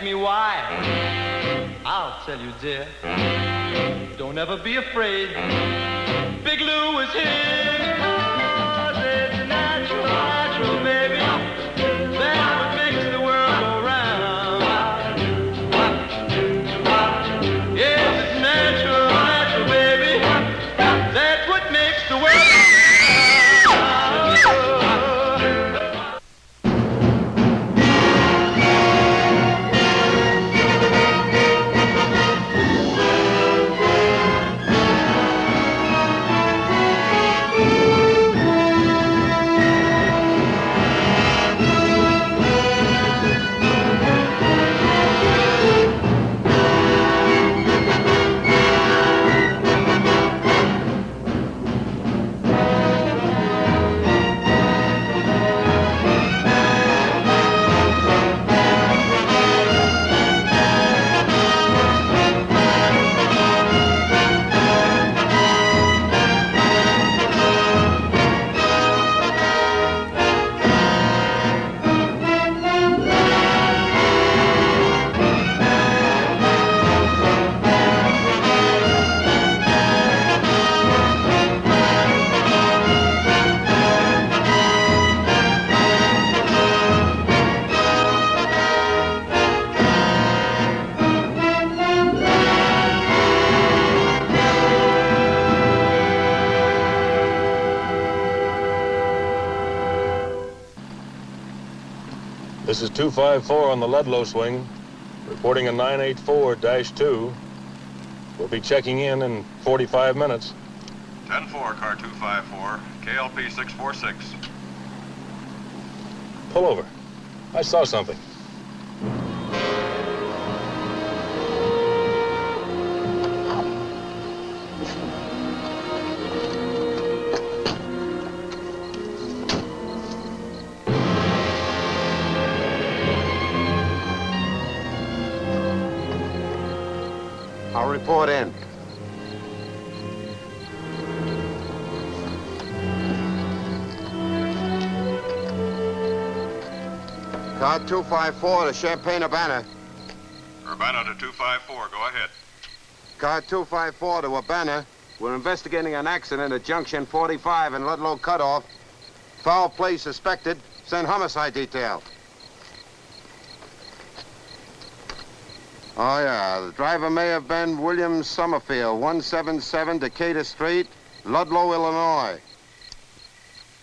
me why. I'll tell you, dear. Don't ever be afraid. Big Lou is here. 'Cause it's natural, baby. That's what makes the world go round. Yes, it's natural, baby. That's what makes the world go round. This is 254 on the Ludlow swing, reporting a 984-2. We'll be checking in 45 minutes. 10-4, car 254, KLP 646. Pull over. I saw something. I'll report in. Car 254 to Champaign-Urbana. Urbana to 254, go ahead. Car 254 to Urbana. We're investigating an accident at Junction 45 in Ludlow Cutoff. Foul play suspected. Send homicide detail. Oh, yeah. The driver may have been William Summerfield, 177 Decatur Street, Ludlow, Illinois.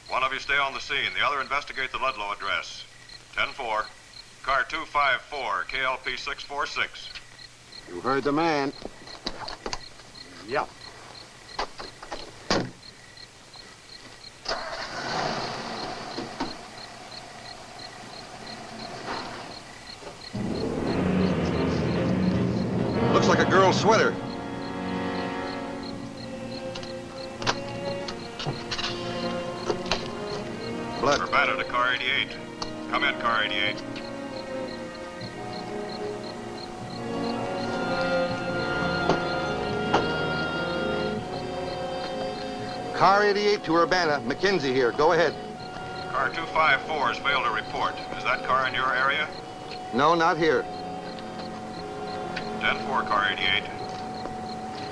One of you stay on the scene. The other investigate the Ludlow address. 10-4, car 254, KLP 646. You heard the man. Yep. Looks like a girl's sweater. Blood. Urbana to car 88. Come in, car 88. Car 88 to Urbana. McKenzie here. Go ahead. Car 254 has failed to report. Is that car in your area? No, not here. 10-4, car 88.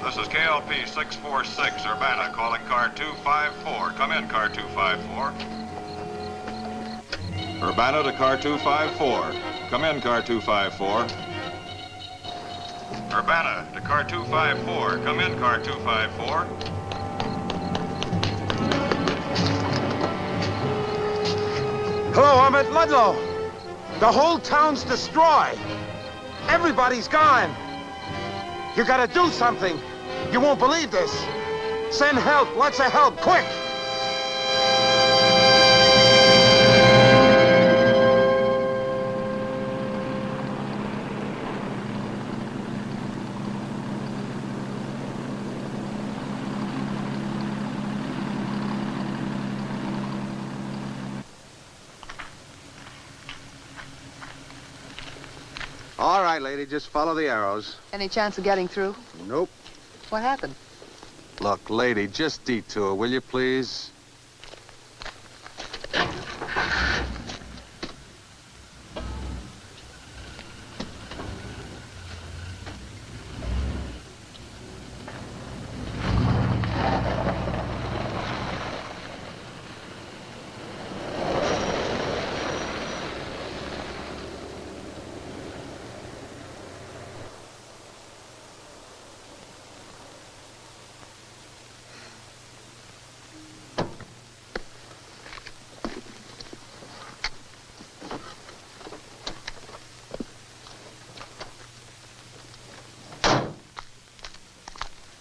This is KLP 646, Urbana, calling car 254. Come in, car 254. Urbana to car 254. Come in, car 254. Urbana to car 254. Come in, car 254. Hello, I'm at Ludlow. The whole town's destroyed. Everybody's gone. You gotta do something. You won't believe this. Send help, lots of help, quick. All right, lady, just follow the arrows. Any chance of getting through? Nope. What happened? Look, lady, just detour, will you, please?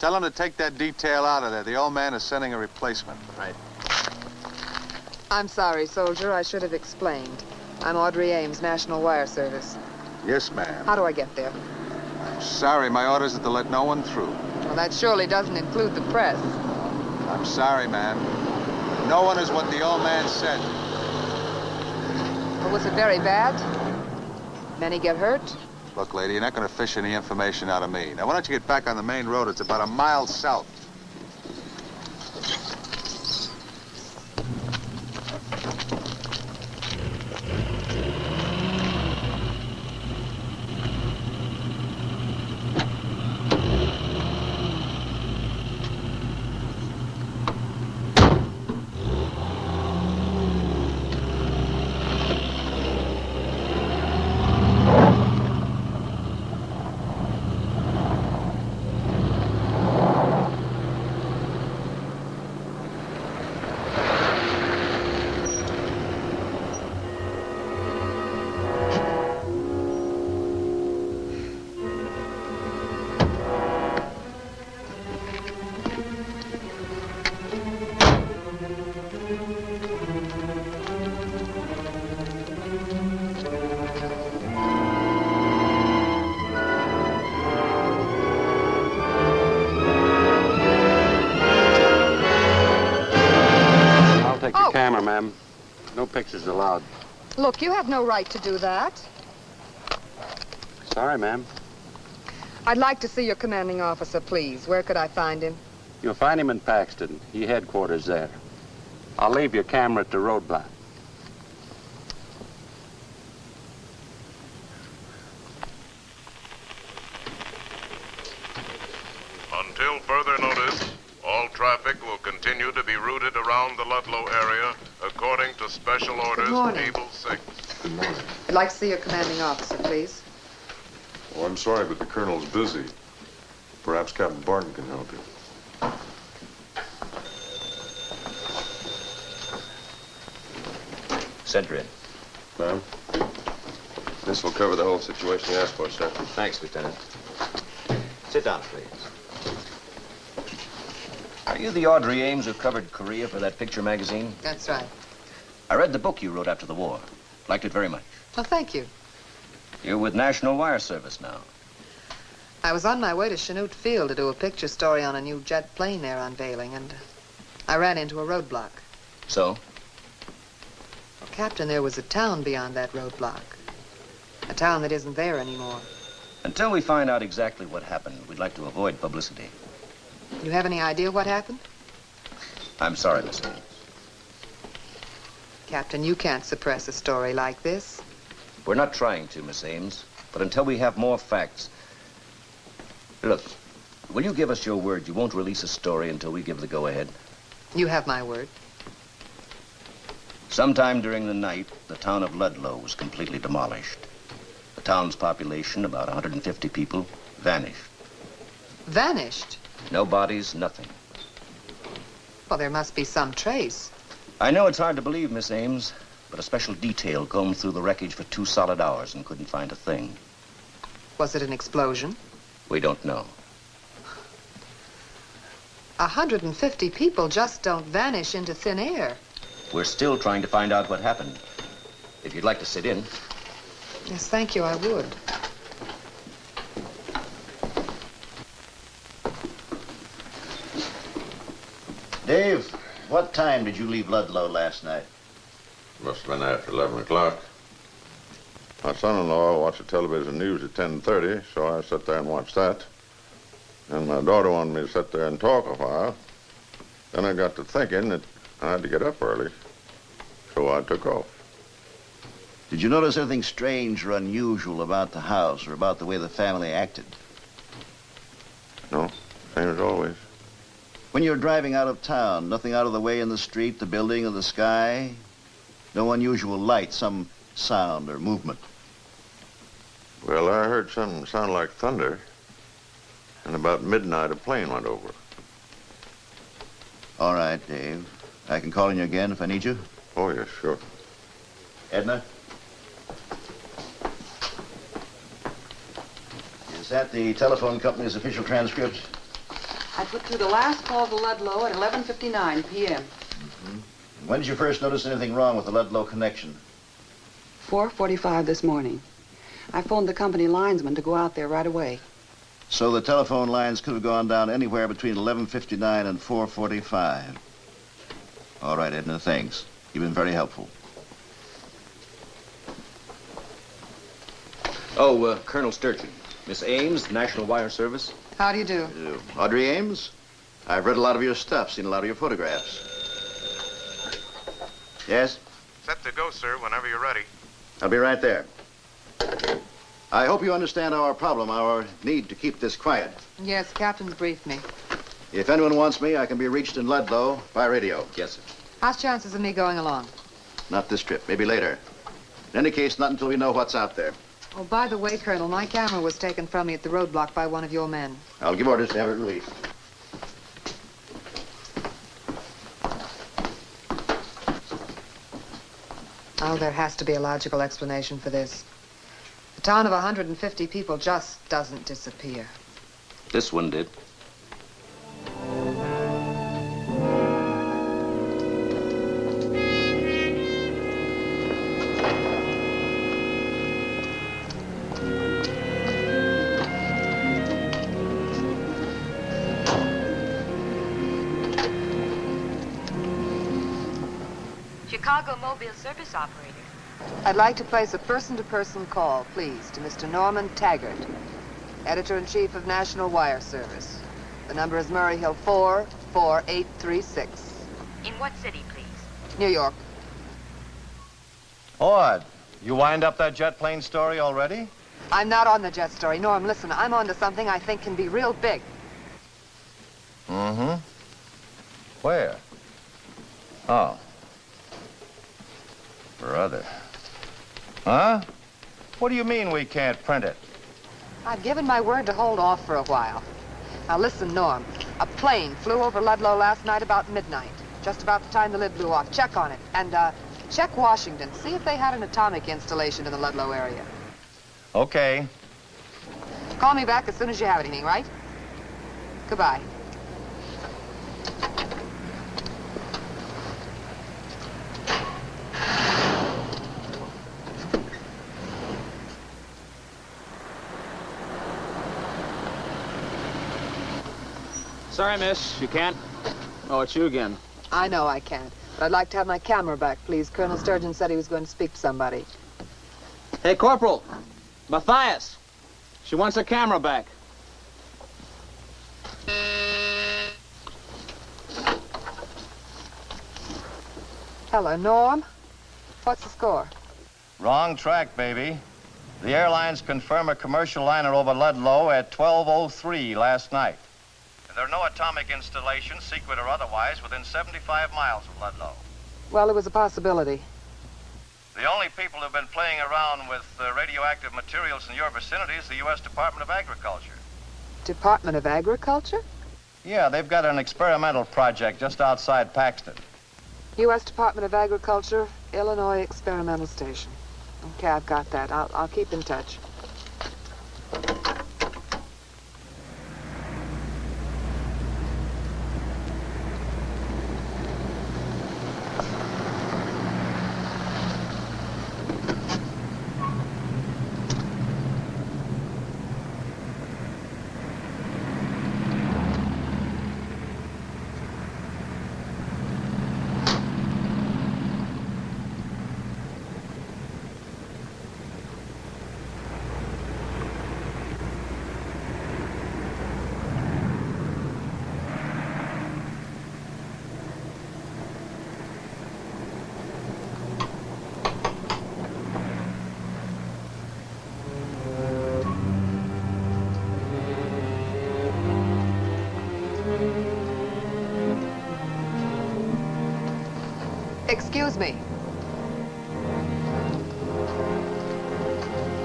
Tell him to take that detail out of there. The old man is sending a replacement. Right. I'm sorry, soldier. I should have explained. I'm Audrey Ames, National Wire Service. Yes, ma'am. How do I get there? Sorry, my orders are to let no one through. Well, that surely doesn't include the press. I'm sorry, ma'am. No one is what the old man said. Well, was it very bad? Many get hurt? Look, lady, you're not going to fish any information out of me. Now, why don't you get back on the main road? It's about a mile south. Camera, ma'am. No pictures allowed. Look, you have no right to do that. Sorry, ma'am. I'd like to see your commanding officer, please. Where could I find him? You'll find him in Paxton. He headquarters there. I'll leave your camera at the roadblock. Until further notice, all traffic will continue to be routed around the Ludlow area according to Special Orders Table 6. Good morning. I'd like to see your commanding officer, please. Oh, I'm sorry, but the colonel's busy. Perhaps Captain Barton can help you. Send her in. Ma'am? This will cover the whole situation you asked for, sir. Thanks, Lieutenant. Sit down, please. Are you the Audrey Ames who covered Korea for that picture magazine? That's right. I read the book you wrote after the war. Liked it very much. Well, thank you. You're with National Wire Service now. I was on my way to Chanute Field to do a picture story on a new jet plane they're unveiling, and I ran into a roadblock. So? Well, Captain, there was a town beyond that roadblock. A town that isn't there anymore. Until we find out exactly what happened, we'd like to avoid publicity. You have any idea what happened? I'm sorry, Miss Ames. Captain, you can't suppress a story like this. We're not trying to, Miss Ames, but until we have more facts... Look, will you give us your word you won't release a story until we give the go-ahead? You have my word. Sometime during the night, the town of Ludlow was completely demolished. The town's population, about 150 people, vanished. Vanished? No bodies, nothing. Well, there must be some trace. I know it's hard to believe, Miss Ames, but a special detail combed through the wreckage for 2 solid hours and couldn't find a thing. Was it an explosion? We don't know. 150 people just don't vanish into thin air. We're still trying to find out what happened. If you'd like to sit in. Yes, thank you, I would. Dave, what time did you leave Ludlow last night? Must have been after 11 o'clock. My son-in-law watched the television news at 10:30, so I sat there and watched that. And my daughter wanted me to sit there and talk a while. Then I got to thinking that I had to get up early, so I took off. Did you notice anything strange or unusual about the house or about the way the family acted? No, same as always. When you were driving out of town, nothing out of the way in the street, the building, or the sky? No unusual light, some sound or movement? Well, I heard something sound like thunder, and about midnight a plane went over. All right, Dave. I can call on you again if I need you? Oh, yes, sure. Edna? Is that the telephone company's official transcript? I put through the last call to Ludlow at 11:59 p.m. When did you first notice anything wrong with the Ludlow connection? 4:45 this morning. I phoned the company linesman to go out there right away. So the telephone lines could have gone down anywhere between 11:59 and 4:45. All right, Edna, thanks. You've been very helpful. Oh, Colonel Sturgeon. Miss Ames, National Wire Service. How do you do? Audrey Ames? I've read a lot of your stuff, seen a lot of your photographs. Yes? Set to go, sir, whenever you're ready. I'll be right there. I hope you understand our problem, our need to keep this quiet. Yes, the captain's briefed me. If anyone wants me, I can be reached in Ludlow by radio. Yes, sir. How's chances of me going along? Not this trip, maybe later. In any case, not until we know what's out there. Oh, by the way, Colonel, my camera was taken from me at the roadblock by one of your men. I'll give orders to have it released. Oh, there has to be a logical explanation for this. A town of 150 people just doesn't disappear. This one did. Chicago Mobile Service Operator. I'd like to place a person-to-person call, please, to Mr. Norman Taggart, Editor-in-Chief of National Wire Service. The number is Murray Hill 44836. In what city, please? New York. Ord, you wind up that jet plane story already? I'm not on the jet story. Norm, listen, I'm on to something I think can be real big. Mm-hmm. Where? Oh. Brother. Huh? What do you mean we can't print it? I've given my word to hold off for a while. Now listen, Norm. A plane flew over Ludlow last night about midnight, just about the time the lid blew off. Check on it. And, check Washington. See if they had an atomic installation in the Ludlow area. Okay. Call me back as soon as you have anything, right? Goodbye. Sorry, miss. You can't? Oh, it's you again. I know I can't, but I'd like to have my camera back, please. Colonel Sturgeon said he was going to speak to somebody. Hey, Corporal. Matthias. She wants her camera back. Hello, Norm. What's the score? Wrong track, baby. The airlines confirm a commercial liner over Ludlow at 12:03 last night. And there are no atomic installations, secret or otherwise, within 75 miles of Ludlow. Well, it was a possibility. The only people who've been playing around with radioactive materials in your vicinity is the U.S. Department of Agriculture. Department of Agriculture? Yeah, they've got an experimental project just outside Paxton. U.S. Department of Agriculture, Illinois Experimental Station. Okay, I've got that. I'll keep in touch. Excuse me.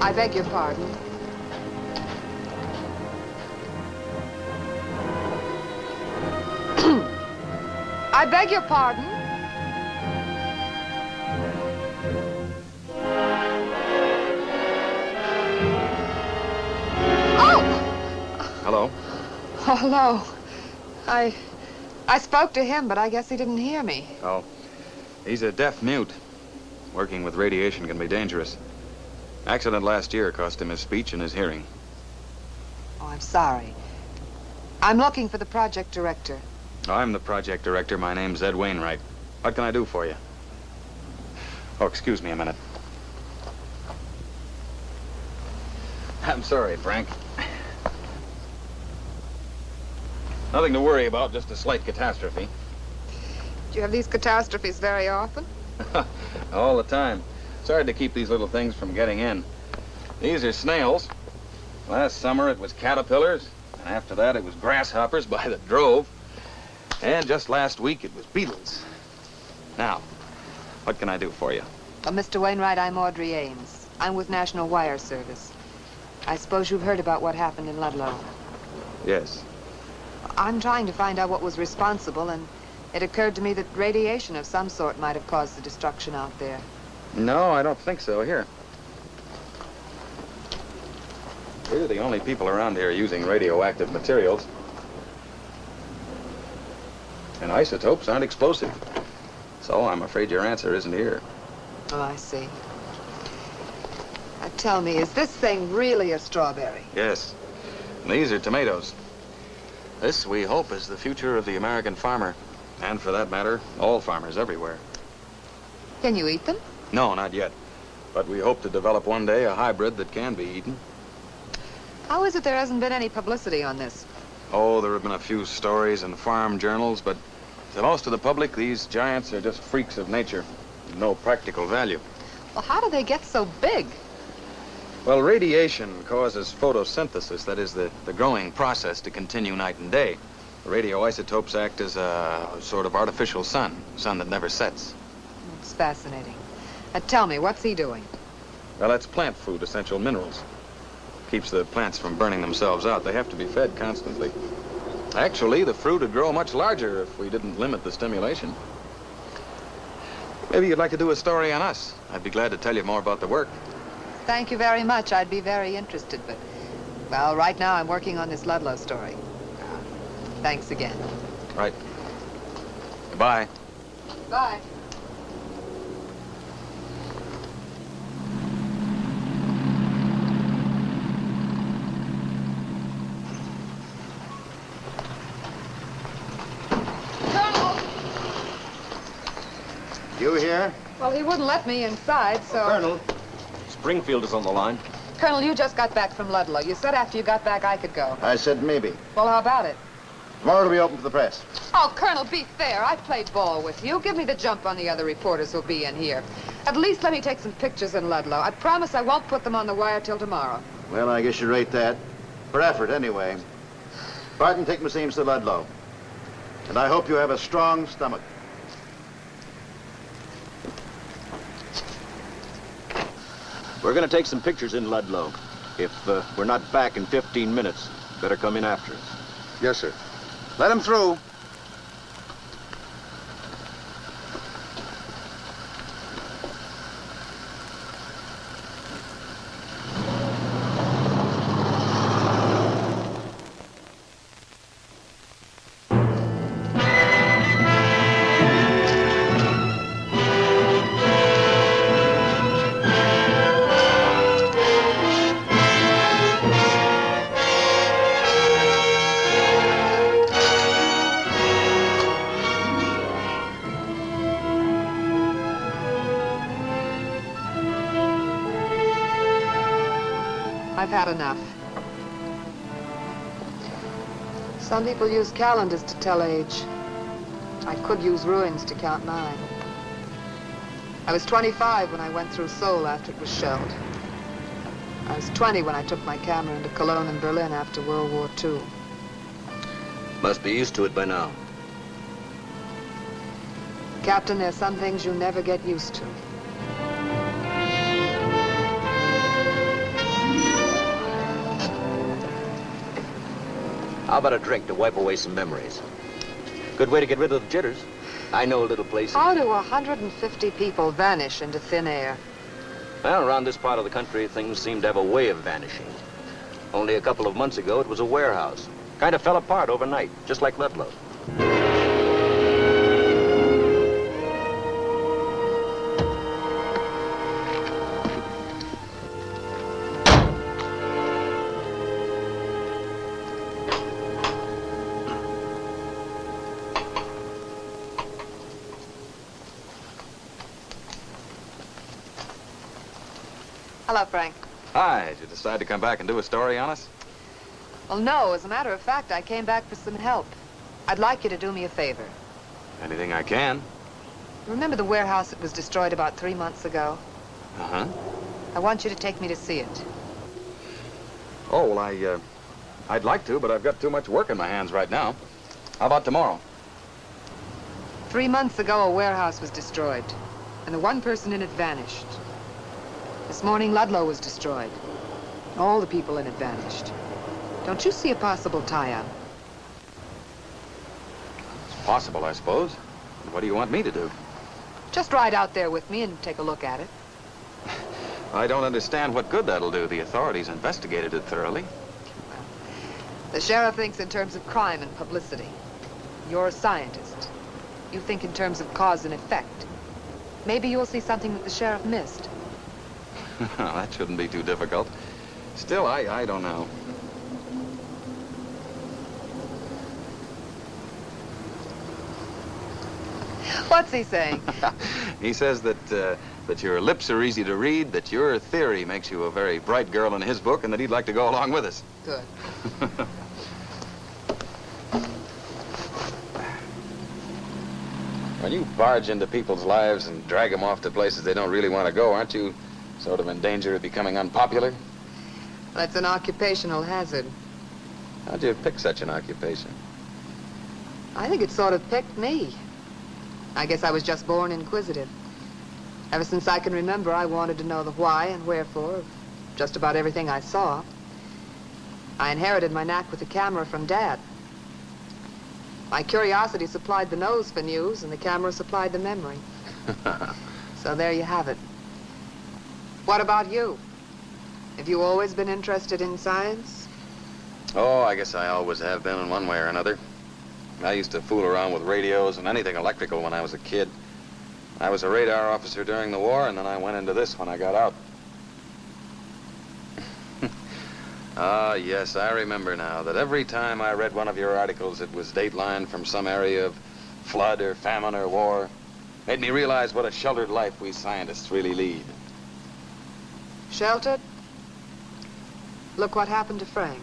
I beg your pardon. I beg your pardon. Oh! Hello? Oh, hello. I spoke to him, but I guess he didn't hear me. Oh, he's a deaf mute. Working with radiation can be dangerous. Accident last year cost him his speech and his hearing. Oh, I'm sorry. I'm looking for the project director. I'm the project director. My name's Ed Wainwright. What can I do for you? Oh, excuse me a minute. I'm sorry, Frank. Nothing to worry about, just a slight catastrophe. Do you have these catastrophes very often? All the time. It's hard to keep these little things from getting in. These are snails. Last summer it was caterpillars, and after that it was grasshoppers by the drove. And just last week it was beetles. Now, what can I do for you? Mr. Wainwright, I'm Audrey Ames. I'm with National Wire Service. I suppose you've heard about what happened in Ludlow. Yes. I'm trying to find out what was responsible, and it occurred to me that radiation of some sort might have caused the destruction out there. No, I don't think so. Here. We're the only people around here using radioactive materials. And isotopes aren't explosive. So I'm afraid your answer isn't here. Oh, I see. Now tell me, is this thing really a strawberry? Yes. And these are tomatoes. This, we hope, is the future of the American farmer. And for that matter, all farmers everywhere. Can you eat them? No, not yet. But we hope to develop one day a hybrid that can be eaten. How is it there hasn't been any publicity on this? Oh, there have been a few stories in farm journals, but to most of the public, these giants are just freaks of nature. No practical value. Well, how do they get so big? Well, radiation causes photosynthesis, that is the growing process, to continue night and day. The radioisotopes act as a sort of artificial sun that never sets. It's fascinating. Tell me, what's he doing? Well, that's plant food, essential minerals. Keeps the plants from burning themselves out. They have to be fed constantly. Actually, the fruit would grow much larger if we didn't limit the stimulation. Maybe you'd like to do a story on us. I'd be glad to tell you more about the work. Thank you very much. I'd be very interested, but, well, right now I'm working on this Ludlow story. Thanks again. Right. Goodbye. Bye. You here? Well, he wouldn't let me inside, so... Colonel, Springfield is on the line. Colonel, you just got back from Ludlow. You said after you got back I could go. I said maybe. Well, how about it? Tomorrow it'll be open for the press. Oh, Colonel, be fair. I played ball with you. Give me the jump on the other reporters who'll be in here. At least let me take some pictures in Ludlow. I promise I won't put them on the wire till tomorrow. Well, I guess you rate that. For effort, anyway. Barton, take Miss Ames to Ludlow. And I hope you have a strong stomach. We're going to take some pictures in Ludlow. If we're not back in 15 minutes, better come in after us. Yes, sir. Let him through. I've had enough. Some people use calendars to tell age. I could use ruins to count mine. I was 25 when I went through Seoul after it was shelled. I was 20 when I took my camera into Cologne and Berlin after World War II. Must be used to it by now. Captain, there's some things you never get used to. How about a drink to wipe away some memories? Good way to get rid of the jitters. I know a little place. How do 150 people vanish into thin air? Well, around this part of the country, things seem to have a way of vanishing. Only a couple of months ago, it was a warehouse. Kind of fell apart overnight, just like Ludlow. Hello, Frank. Hi, did you decide to come back and do a story on us? Well, no. As a matter of fact, I came back for some help. I'd like you to do me a favor. Anything I can. Remember the warehouse that was destroyed about 3 months ago? Uh-huh. I want you to take me to see it. Oh, well, I'd like to, but I've got too much work in my hands right now. How about tomorrow? 3 months ago, a warehouse was destroyed, and the one person in it vanished. This morning, Ludlow was destroyed. All the people in it vanished. Don't you see a possible tie-up? It's possible, I suppose. What do you want me to do? Just ride out there with me and take a look at it. I don't understand what good that'll do. The authorities investigated it thoroughly. The sheriff thinks in terms of crime and publicity. You're a scientist. You think in terms of cause and effect. Maybe you'll see something that the sheriff missed. That shouldn't be too difficult. Still, I don't know. What's he saying? He says that your lips are easy to read, that your theory makes you a very bright girl in his book, and that he'd like to go along with us. Good. When you barge into people's lives and drag them off to places they don't really want to go, aren't you sort of in danger of becoming unpopular? That's an occupational hazard. How'd you pick such an occupation? I think it sort of picked me. I guess I was just born inquisitive. Ever since I can remember, I wanted to know the why and wherefore of just about everything I saw. I inherited my knack with the camera from Dad. My curiosity supplied the nose for news, and the camera supplied the memory. So there you have it. What about you? Have you always been interested in science? Oh, I guess I always have been in one way or another. I used to fool around with radios and anything electrical when I was a kid. I was a radar officer during the war, and then I went into this when I got out. Ah, yes, I remember now that every time I read one of your articles, it was dateline from some area of flood or famine or war. Made me realize what a sheltered life we scientists really lead. Sheltered? Look what happened to Frank.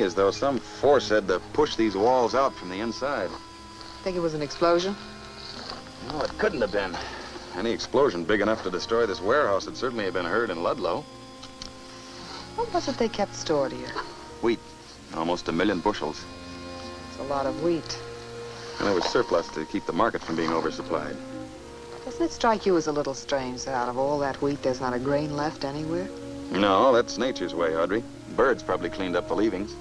As though some force had to push these walls out from the inside. Think it was an explosion? No, it couldn't have been. Any explosion big enough to destroy this warehouse would certainly have been heard in Ludlow. What was it they kept stored here? Wheat. Almost 1 million bushels. It's a lot of wheat. And there was surplus to keep the market from being oversupplied. Doesn't it strike you as a little strange that out of all that wheat, there's not a grain left anywhere? No, that's nature's way, Audrey. Birds probably cleaned up the leavings.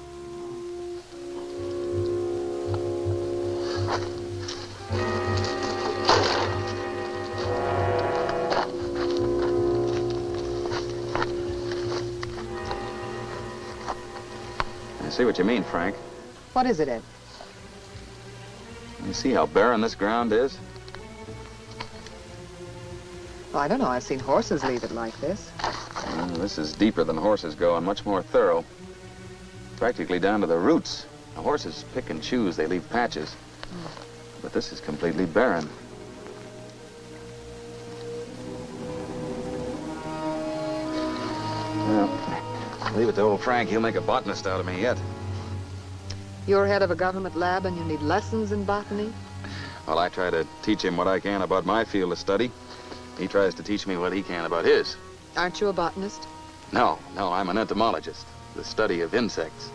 I see what you mean, Frank. What is it, Ed? You see how barren this ground is? Well, I don't know. I've seen horses leave it like this. This is deeper than horses go and much more thorough. Practically down to the roots. The horses pick and choose. They leave patches. But this is completely barren. Well, leave it to old Frank. He'll make a botanist out of me yet. You're head of a government lab and you need lessons in botany? Well, I try to teach him what I can about my field of study. He tries to teach me what he can about his. Aren't you a botanist? No, I'm an entomologist. The study of insects.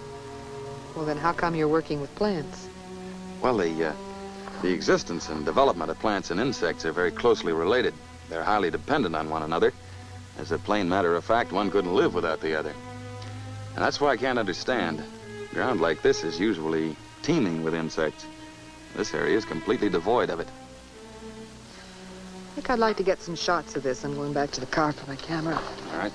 Well, then how come you're working with plants? Well, the existence and development of plants and insects are very closely related. They're highly dependent on one another. As a plain matter of fact, one couldn't live without the other. And that's why I can't understand. Ground like this is usually teeming with insects. This area is completely devoid of it. I think I'd like to get some shots of this. I'm going back to the car for my camera. All right.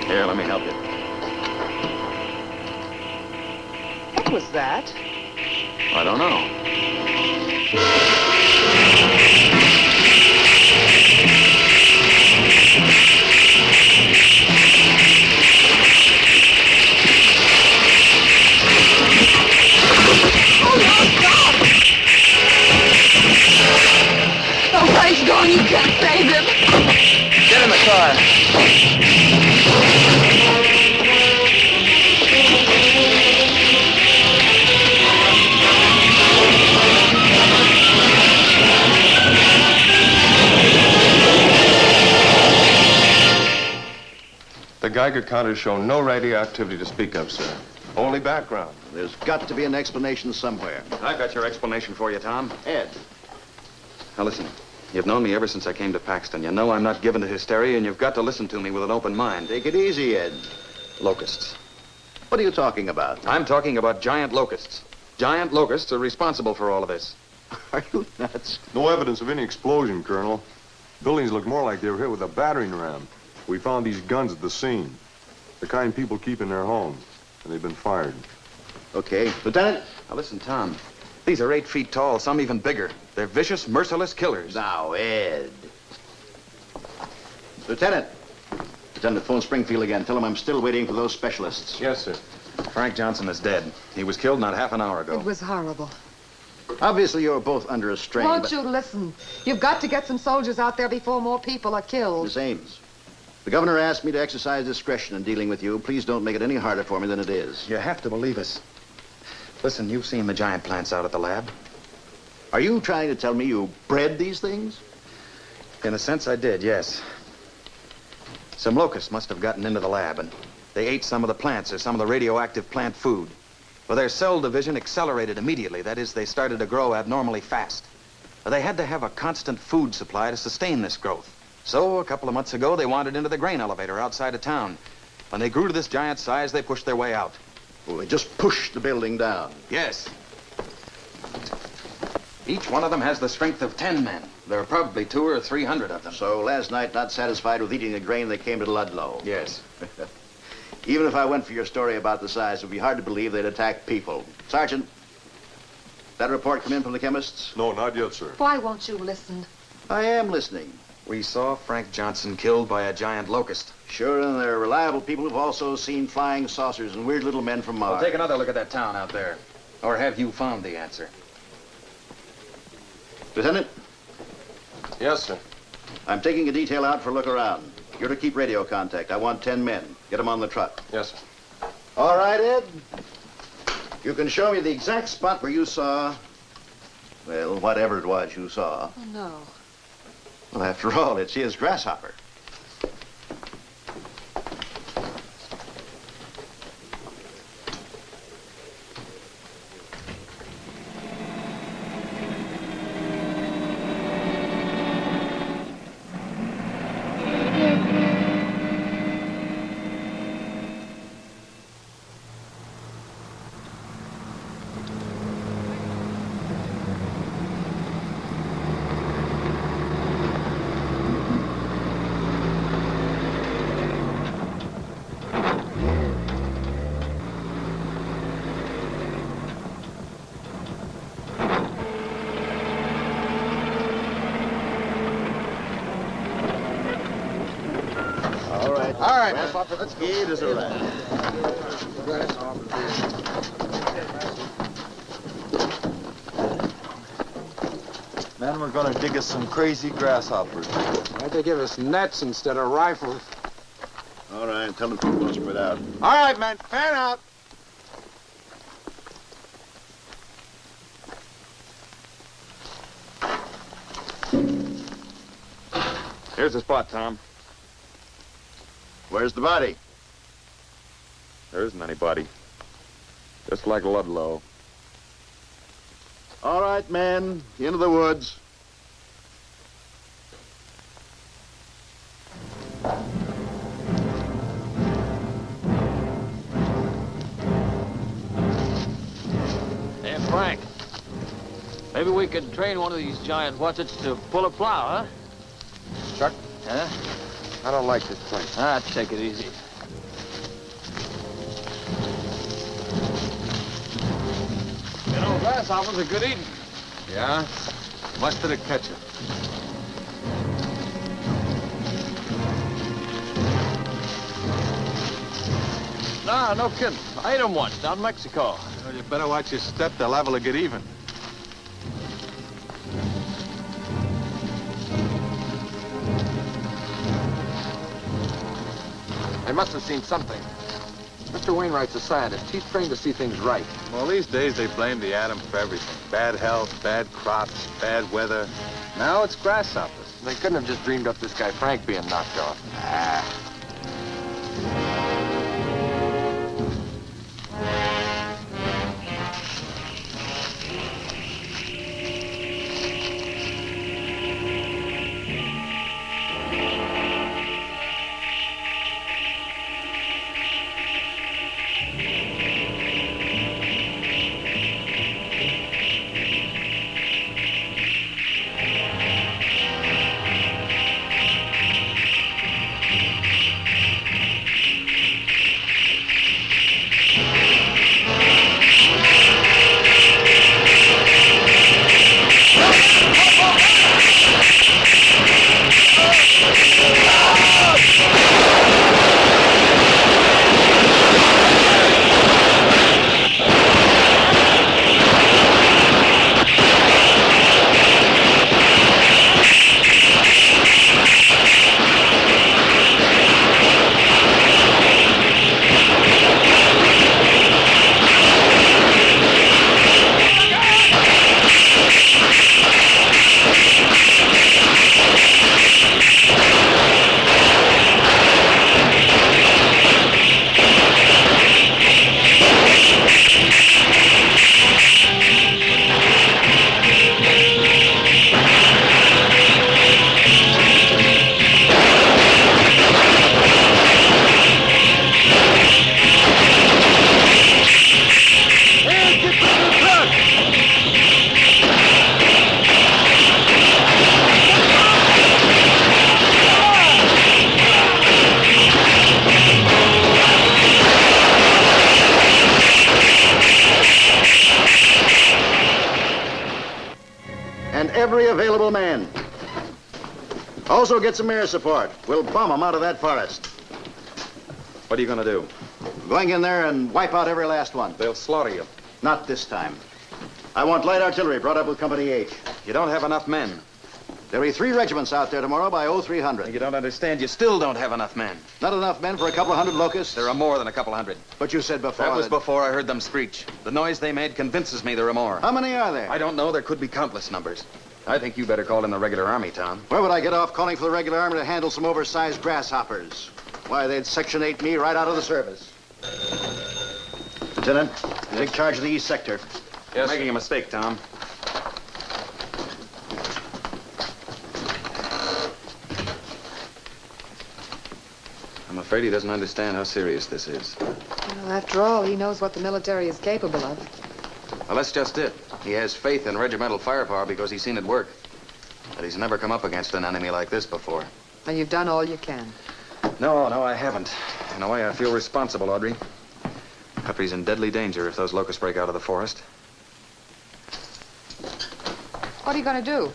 Here, let me help you. What was that? I don't know. Oh, Frank's gone. You can't save him. Get in the car. The Geiger counters show no radioactivity to speak of, sir. Only background. There's got to be an explanation somewhere. I've got your explanation for you, Tom. Ed. Now listen, you've known me ever since I came to Paxton. You know I'm not given to hysteria, and you've got to listen to me with an open mind. Take it easy, Ed. Locusts. What are you talking about? I'm talking about giant locusts. Giant locusts are responsible for all of this. Are you nuts? No evidence of any explosion, Colonel. Buildings look more like they were hit with a battering ram. We found these guns at the scene. The kind people keep in their homes. And they've been fired. Okay. Lieutenant? Now listen, Tom. These are 8 feet tall, some even bigger. They're vicious, merciless killers. Now, Ed. Lieutenant. Lieutenant, phone Springfield again. Tell him I'm still waiting for those specialists. Yes, sir. Frank Johnson is dead. He was killed not half an hour ago. It was horrible. Obviously, you're both under a strain. Won't you listen? You've got to get some soldiers out there before more people are killed. Miss Ames, the governor asked me to exercise discretion in dealing with you. Please don't make it any harder for me than it is. You have to believe us. Listen, you've seen the giant plants out at the lab. Are you trying to tell me you bred these things? In a sense, I did, yes. Some locusts must have gotten into the lab, and they ate some of the plants or some of the radioactive plant food. Well, their cell division accelerated immediately. That is, they started to grow abnormally fast. Well, they had to have a constant food supply to sustain this growth. So, a couple of months ago, they wandered into the grain elevator outside of town. When they grew to this giant size, they pushed their way out. Well, they just pushed the building down. Yes. Each one of them has the strength of 10 men. There are probably 200 or 300 of them. So last night, not satisfied with eating the grain, they came to Ludlow. Yes. Even if I went for your story about the size, it would be hard to believe they'd attack people. Sergeant, that report come in from the chemists? No, not yet, sir. Why won't you listen? I am listening. We saw Frank Johnson killed by a giant locust. Sure, and they're reliable people who've also seen flying saucers and weird little men from Mars. Well, take another look at that town out there. Or have you found the answer? Lieutenant? Yes, sir. I'm taking a detail out for a look around. You're to keep radio contact. I want 10 men. Get them on the truck. Yes, sir. All right, Ed. You can show me the exact spot where you saw, well, whatever it was you saw. Oh, no. Well, after all, it's his grasshopper. All right, Grasshopper, let's go. It is a rat. Man, we're gonna dig us some crazy grasshoppers. Why'd they give us nets instead of rifles? All right, tell them to spread out. All right, man, fan out. Here's the spot, Tom. Where's the body? There isn't any body. Just like Ludlow. All right, men, into the woods. Hey, Frank. Maybe we could train one of these giant whatsits to pull a plow, huh? Chuck? Huh? I don't like this place. Ah, take it easy. You know, grasshoppers are good eating. Yeah? Much did it catch you? Nah, no kidding. I ate them once down in Mexico. Well, you better watch your step. They're liable to get even. They must have seen something. Mr. Wainwright's a scientist. He's trained to see things right. Well, these days they blame the atom for everything. Bad health, bad crops, bad weather. Now it's grasshoppers. They couldn't have just dreamed up this guy Frank being knocked off. Ah. Every available man. Also get some air support. We'll bomb them out of that forest. What are you going to do? Going in there and wipe out every last one. They'll slaughter you. Not this time. I want light artillery brought up with Company H. You don't have enough men. There'll be 3 regiments out there tomorrow by 0300. You don't understand. You still don't have enough men. Not enough men for a couple of hundred locusts? There are more than a couple hundred. But you said before that was before I heard them screech. The noise they made convinces me there are more. How many are there? I don't know. There could be countless numbers. I think you better call in the regular army, Tom. Where would I get off calling for the regular army to handle some oversized grasshoppers? Why, they'd Section 8 me right out of the service. Lieutenant, you take charge of the east sector. Yes. You're making a mistake, Tom. I'm afraid he doesn't understand how serious this is. Well, after all, he knows what the military is capable of. Well, that's just it. He has faith in regimental firepower because he's seen it work. But he's never come up against an enemy like this before. And you've done all you can. No, I haven't. In a way, I feel responsible, Audrey. The country's in deadly danger if those locusts break out of the forest. What are you going to do?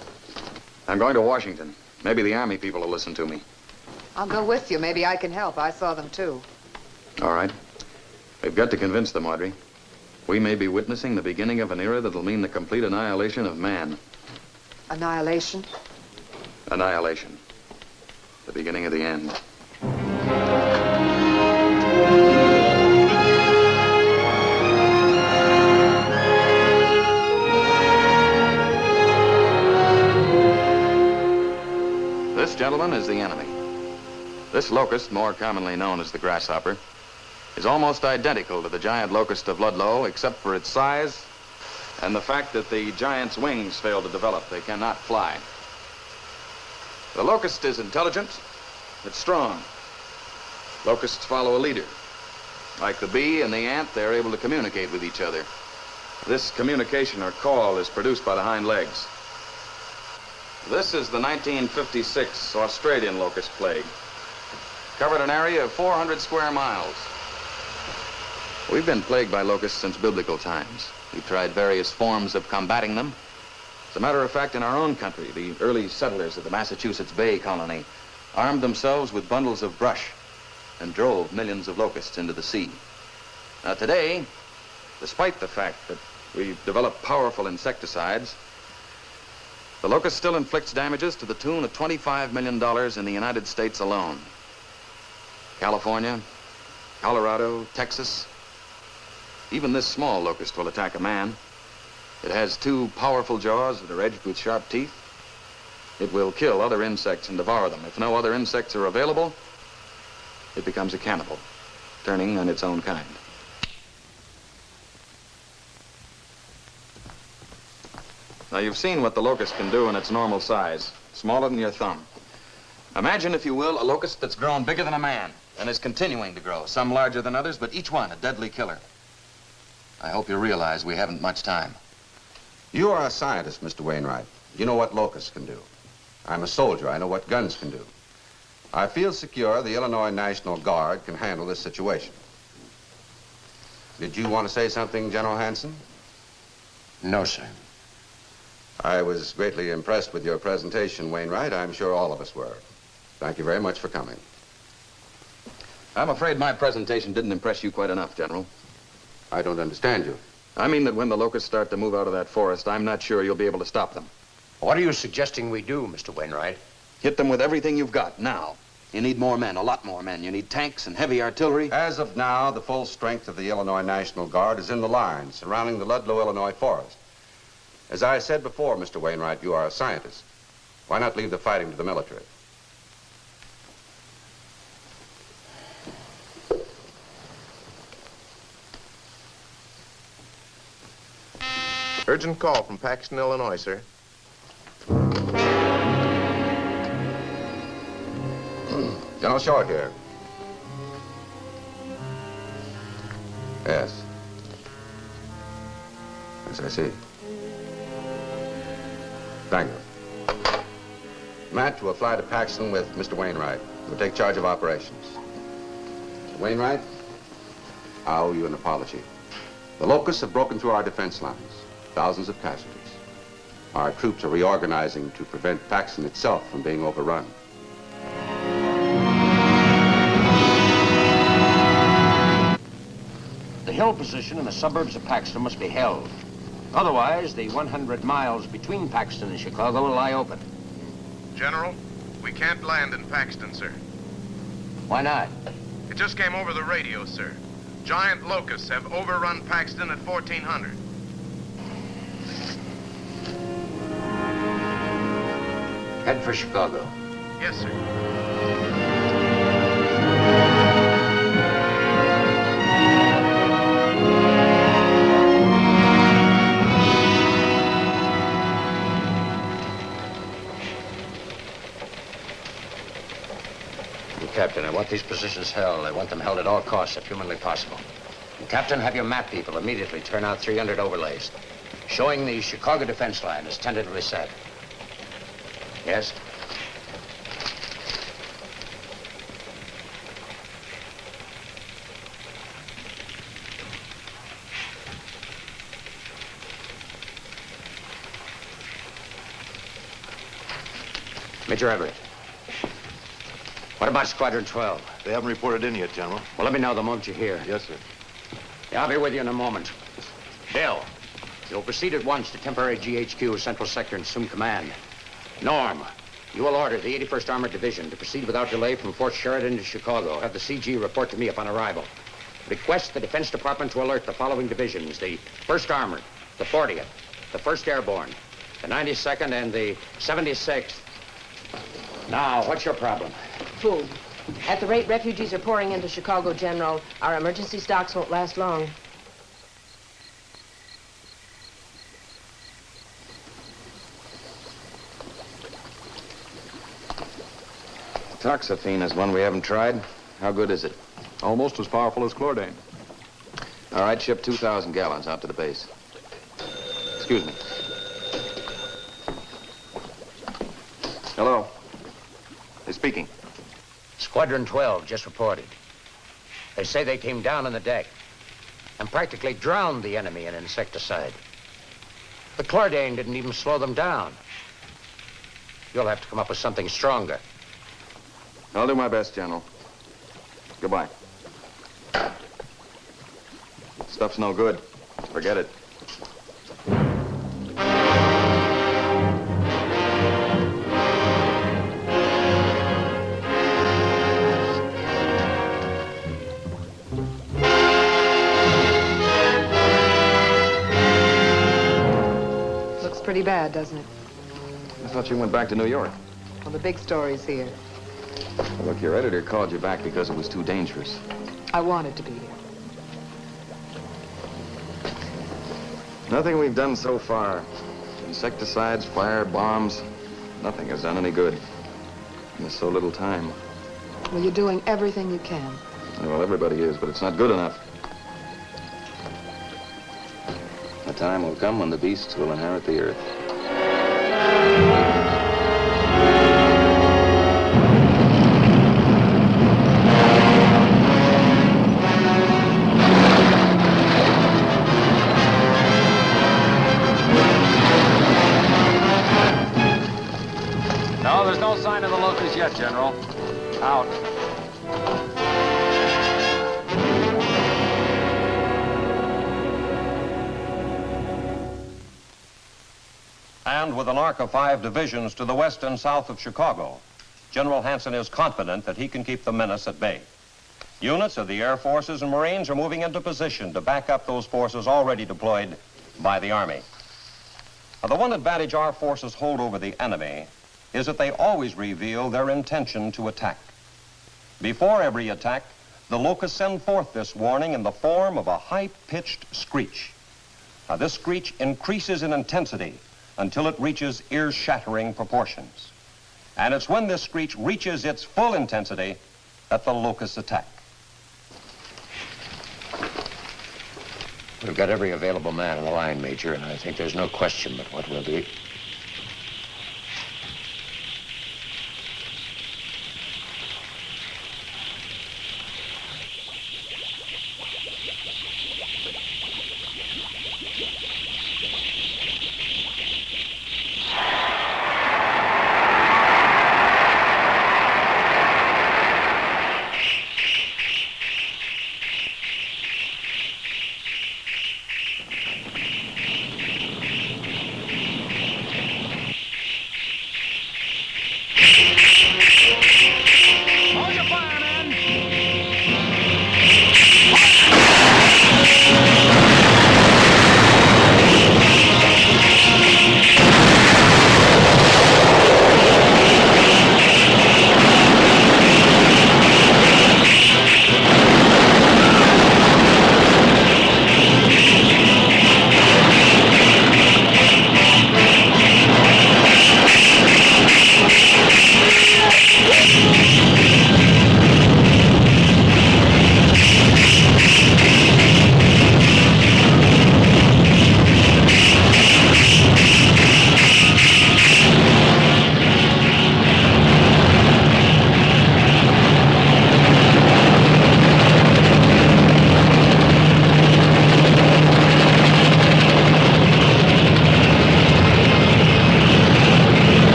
I'm going to Washington. Maybe the army people will listen to me. I'll go with you. Maybe I can help. I saw them, too. All right. We've got to convince them, Audrey. We may be witnessing the beginning of an era that'll mean the complete annihilation of man. Annihilation? Annihilation. The beginning of the end. This, gentlemen, is the enemy. This locust, more commonly known as the grasshopper, is almost identical to the giant locust of Ludlow, except for its size and the fact that the giant's wings fail to develop. They cannot fly. The locust is intelligent, it's strong. Locusts follow a leader. Like the bee and the ant, they're able to communicate with each other. This communication or call is produced by the hind legs. This is the 1956 Australian locust plague. Covered an area of 400 square miles. We've been plagued by locusts since biblical times. We've tried various forms of combating them. As a matter of fact, in our own country, the early settlers of the Massachusetts Bay Colony armed themselves with bundles of brush and drove millions of locusts into the sea. Now today, despite the fact that we've developed powerful insecticides, the locust still inflicts damages to the tune of $25 million in the United States alone. California, Colorado, Texas. Even this small locust will attack a man. It has two powerful jaws that are edged with sharp teeth. It will kill other insects and devour them. If no other insects are available, it becomes a cannibal, turning on its own kind. Now, you've seen what the locust can do in its normal size, smaller than your thumb. Imagine, if you will, a locust that's grown bigger than a man and is continuing to grow, some larger than others, but each one a deadly killer. I hope you realize we haven't much time. You are a scientist, Mr. Wainwright. You know what locusts can do. I'm a soldier. I know what guns can do. I feel secure the Illinois National Guard can handle this situation. Did you want to say something, General Hanson? No, sir. I was greatly impressed with your presentation, Wainwright. I'm sure all of us were. Thank you very much for coming. I'm afraid my presentation didn't impress you quite enough, General. I don't understand you. I mean that when the locusts start to move out of that forest, I'm not sure you'll be able to stop them. What are you suggesting we do, Mr. Wainwright? Hit them with everything you've got, now. You need more men, a lot more men. You need tanks and heavy artillery. As of now, the full strength of the Illinois National Guard is in the lines surrounding the Ludlow, Illinois forest. As I said before, Mr. Wainwright, you are a scientist. Why not leave the fighting to the military? Urgent call from Paxton, Illinois, sir. General Short here. Yes. Yes, I see. Thank you. Matt, we'll fly to Paxton with Mr. Wainwright. We'll take charge of operations. Mr. Wainwright, I owe you an apology. The locusts have broken through our defense lines. Thousands of casualties. Our troops are reorganizing to prevent Paxton itself from being overrun. The hill position in the suburbs of Paxton must be held. Otherwise, the 100 miles between Paxton and Chicago will lie open. General, we can't land in Paxton, sir. Why not? It just came over the radio, sir. Giant locusts have overrun Paxton at 1400. Head for Chicago. Yes, sir. Captain, I want these positions held. I want them held at all costs, if humanly possible. And Captain, have your map people immediately turn out 300 overlays, showing the Chicago defense line is tentatively set. Yes? Major Everett. What about Squadron 12? They haven't reported in yet, General. Well, let me know the moment you hear. Yes, sir. Yeah, I'll be with you in a moment. Bill, you'll proceed at once to temporary GHQ, Central Sector, and assume command. Norm, you will order the 81st Armored Division to proceed without delay from Fort Sheridan to Chicago. Have the CG report to me upon arrival. Request the Defense Department to alert the following divisions: the 1st Armored, the 40th, the 1st Airborne, the 92nd, and the 76th. Now, what's your problem? Food. At the rate refugees are pouring into Chicago, General, our emergency stocks won't last long. Toxaphene is one we haven't tried. How good is it? Almost as powerful as chlordane. All right, ship 2,000 gallons out to the base. Excuse me. Hello. Who's speaking? Squadron 12 just reported. They say they came down on the deck and practically drowned the enemy in insecticide. The chlordane didn't even slow them down. You'll have to come up with something stronger. I'll do my best, General. Goodbye. Stuff's no good. Forget it. Looks pretty bad, doesn't it? I thought you went back to New York. Well, the big story's here. Well, look, your editor called you back because it was too dangerous. I wanted to be here. Nothing we've done so far. Insecticides, fire, bombs, nothing has done any good. And there's so little time. Well, you're doing everything you can. Well, everybody is, but it's not good enough. The time will come when the beasts will inherit the earth. No, there's no sign of the locusts yet, General. Out. And with an arc of 5 divisions to the west and south of Chicago, General Hanson is confident that he can keep the menace at bay. Units of the Air Forces and Marines are moving into position to back up those forces already deployed by the Army. Now, the one advantage our forces hold over the enemy is that they always reveal their intention to attack. Before every attack, the locusts send forth this warning in the form of a high-pitched screech. Now, this screech increases in intensity until it reaches ear-shattering proportions. And it's when this screech reaches its full intensity that the locusts attack. We've got every available man in the line, Major, and I think there's no question but what we'll do.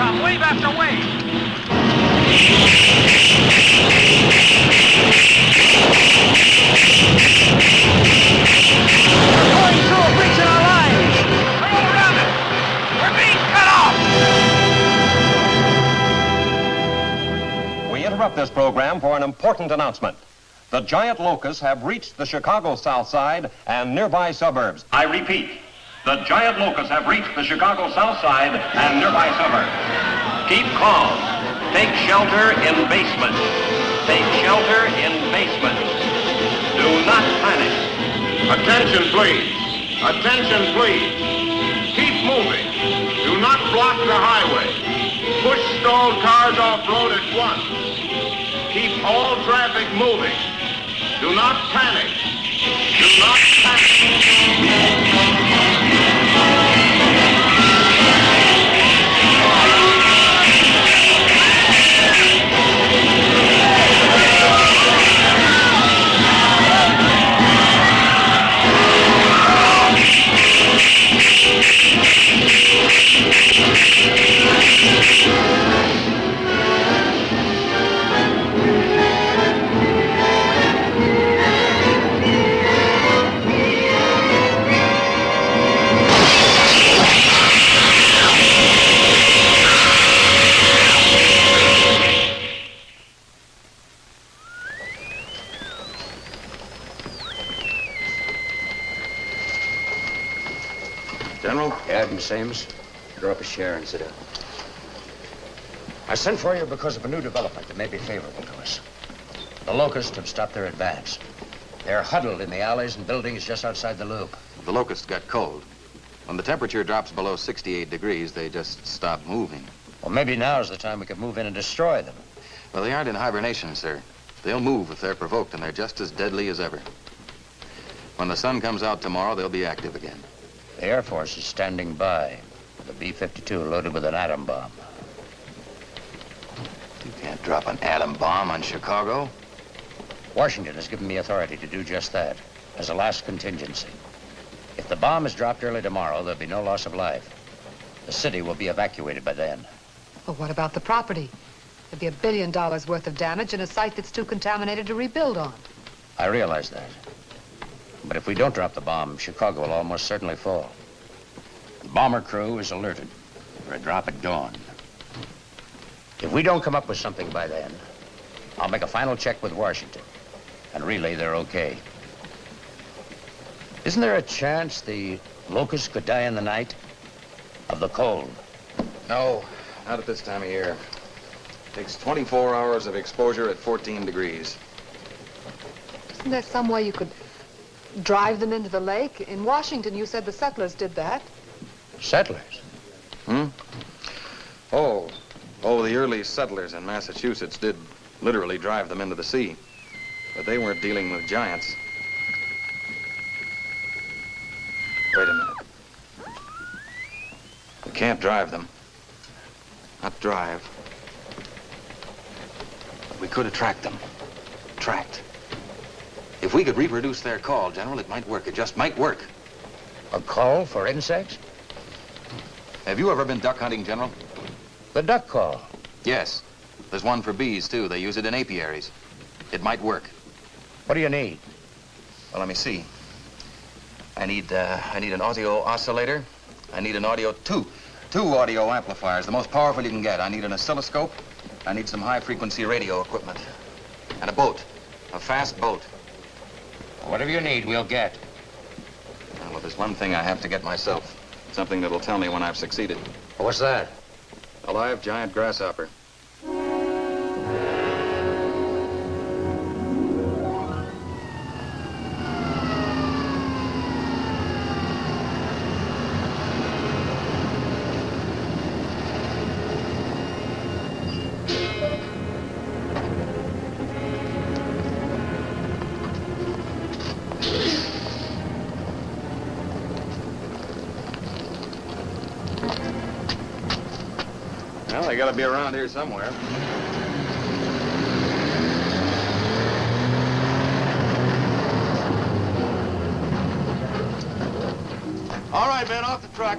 come, wave after wave. We're going through a breach in our lines. We're all around it. We're being cut off. We interrupt this program for an important announcement. The giant locusts have reached the Chicago South Side and nearby suburbs. I repeat, the giant locusts have reached the Chicago South Side and nearby suburbs. Keep calm. Take shelter in basements. Take shelter in basements. Do not panic. Attention, please. Attention, please. Keep moving. Do not block the highway. Push stalled cars off-road at once. Keep all traffic moving. Do not panic. Do not panic. General? Yeah, Miss Ames. Draw up a chair and sit down. I sent for you because of a new development that may be favorable to us. The locusts have stopped their advance. They're huddled in the alleys and buildings just outside the loop. The locusts got cold. When the temperature drops below 68 degrees, they just stop moving. Well, maybe now's the time we could move in and destroy them. Well, they aren't in hibernation, sir. They'll move if they're provoked, and they're just as deadly as ever. When the sun comes out tomorrow, they'll be active again. The Air Force is standing by with a B-52 loaded with an atom bomb. You can't drop an atom bomb on Chicago. Washington has given me authority to do just that, as a last contingency. If the bomb is dropped early tomorrow, there'll be no loss of life. The city will be evacuated by then. Well, what about the property? There'd be $1 billion worth of damage in a site that's too contaminated to rebuild on. I realize that. But if we don't drop the bomb, Chicago will almost certainly fall. The bomber crew is alerted for a drop at dawn. If we don't come up with something by then, I'll make a final check with Washington and relay they're okay. Isn't there a chance the locusts could die in the night of the cold? No, not at this time of year. Takes 24 hours of exposure at 14 degrees. Isn't there some way you could drive them into the lake? In Washington, you said the settlers did that. Settlers? Oh, the early settlers in Massachusetts did literally drive them into the sea. But they weren't dealing with giants. Wait a minute. We can't drive them. Not drive. But we could attract them. Attract. If we could reproduce their call, General, it might work. It just might work. A call for insects? Have you ever been duck hunting, General? The duck call? Yes. There's one for bees, too. They use it in apiaries. It might work. What do you need? Well, let me see. I need an audio oscillator. I need an two audio amplifiers, the most powerful you can get. I need an oscilloscope. I need some high-frequency radio equipment. And a boat. A fast boat. Whatever you need, we'll get. Well, there's one thing I have to get myself. Something that'll tell me when I've succeeded. What's that? A live giant grasshopper. Well, they gotta be around here somewhere. All right, men, off the truck.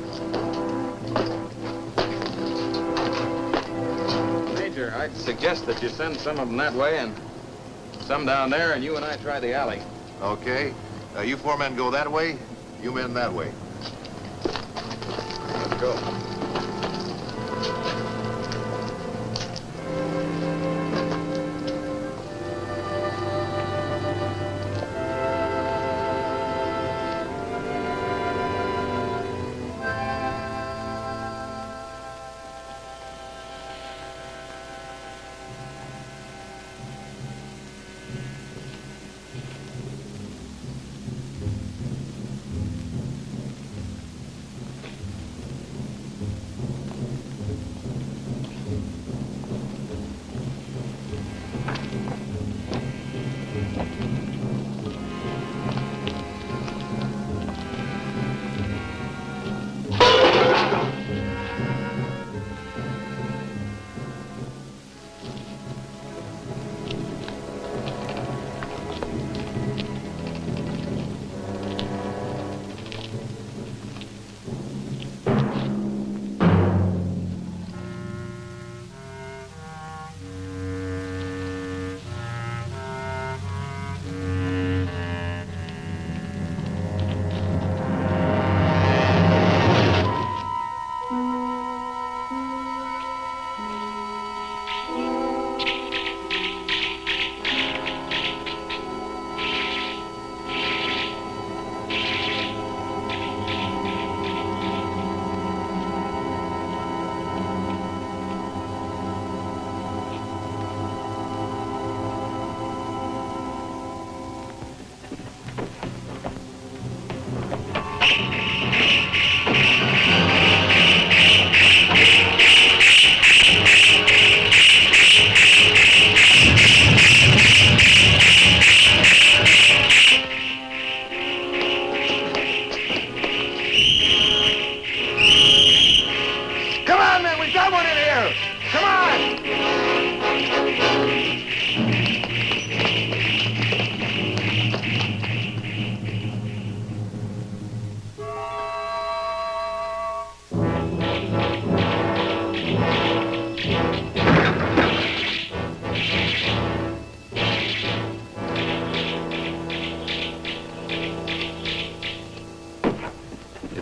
I'd suggest that you send some of them that way and some down there, and you and I try the alley. Okay. You four men go that way, you men that way. Let's go.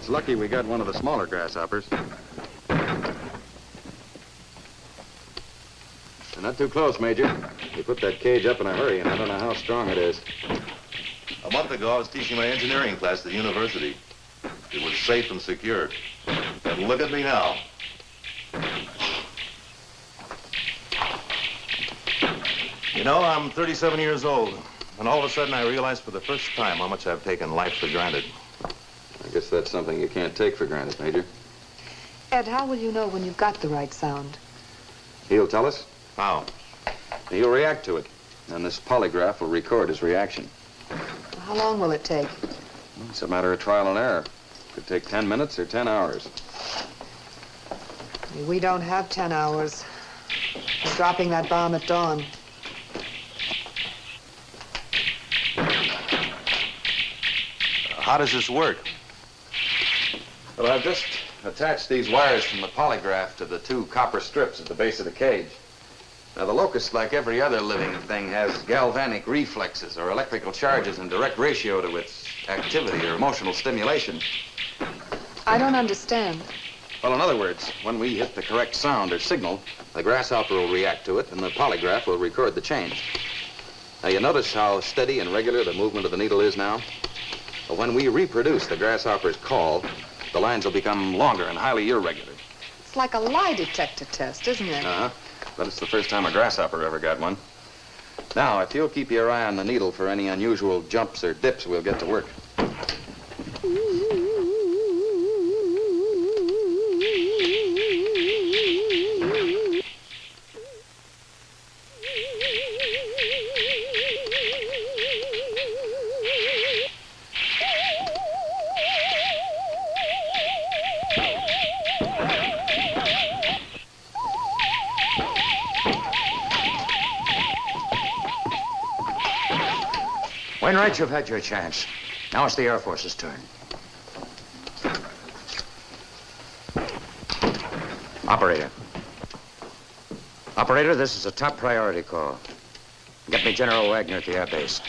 Lucky we got one of the smaller grasshoppers. You're not too close, Major. You put that cage up in a hurry, and I don't know how strong it is. A month ago, I was teaching my engineering class at the university. It was safe and secure. And look at me now. You know, I'm 37 years old, and all of a sudden I realized for the first time how much I've taken life for granted. I guess that's something you can't take for granted, Major. Ed, how will you know when you've got the right sound? He'll tell us. How? He'll react to it, and this polygraph will record his reaction. How long will it take? It's a matter of trial and error. Could take 10 minutes or 10 hours. We don't have 10 hours. We're dropping that bomb at dawn. How does this work? Well, I've just attached these wires from the polygraph to the 2 copper strips at the base of the cage. Now, the locust, like every other living thing, has galvanic reflexes or electrical charges in direct ratio to its activity or emotional stimulation. I don't understand. Well, in other words, when we hit the correct sound or signal, the grasshopper will react to it, and the polygraph will record the change. Now, you notice how steady and regular the movement of the needle is now? Well, when we reproduce the grasshopper's call, the lines will become longer and highly irregular. It's like a lie detector test, isn't it? Uh-huh. But it's the first time a grasshopper ever got one. Now, if you'll keep your eye on the needle for any unusual jumps or dips, we'll get to work. Wainwright, you've had your chance. Now it's the Air Force's turn. Operator. Operator, this is a top priority call. Get me General Wagner at the air base.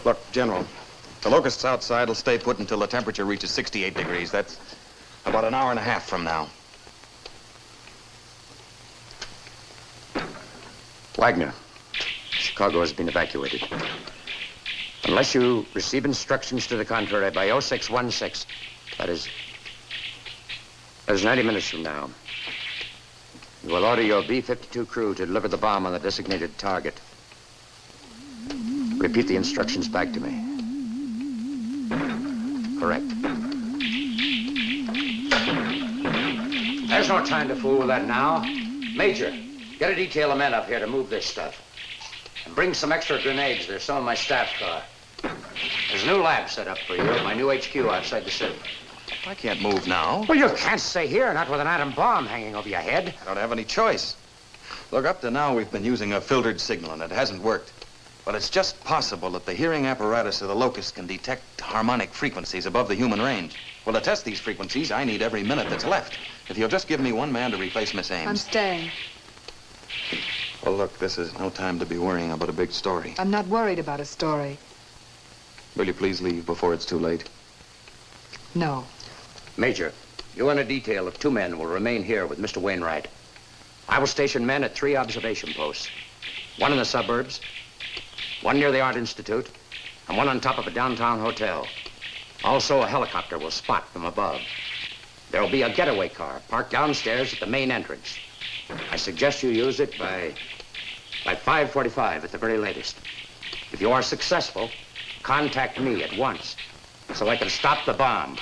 Look, General, the locusts outside will stay put until the temperature reaches 68 degrees. That's about an hour and a half from now. Wagner, Chicago has been evacuated. Unless you receive instructions to the contrary by 0616, that is 90 minutes from now, you will order your B-52 crew to deliver the bomb on the designated target. Repeat the instructions back to me. Correct. There's no time to fool with that now. Major, get a detail of men up here to move this stuff. And bring some extra grenades. There's some in my staff car. There's a new lab set up for you at my new HQ outside the city. I can't move now. Well, you can't stay here, not with an atom bomb hanging over your head. I don't have any choice. Look, up to now, we've been using a filtered signal, and it hasn't worked. But it's just possible that the hearing apparatus of the locust can detect harmonic frequencies above the human range. Well, to test these frequencies, I need every minute that's left. If you'll just give me one man to replace Miss Ames. I'm staying. Well, look, this is no time to be worrying about a big story. I'm not worried about a story. Will you please leave before it's too late? No. Major, you and a detail of 2 men will remain here with Mr. Wainwright. I will station men at 3 observation posts. 1 in the suburbs, 1 near the Art Institute, and 1 on top of a downtown hotel. Also, a helicopter will spot from above. There will be a getaway car parked downstairs at the main entrance. I suggest you use it by 5:45 at the very latest. If you are successful, contact me at once so I can stop the bomb.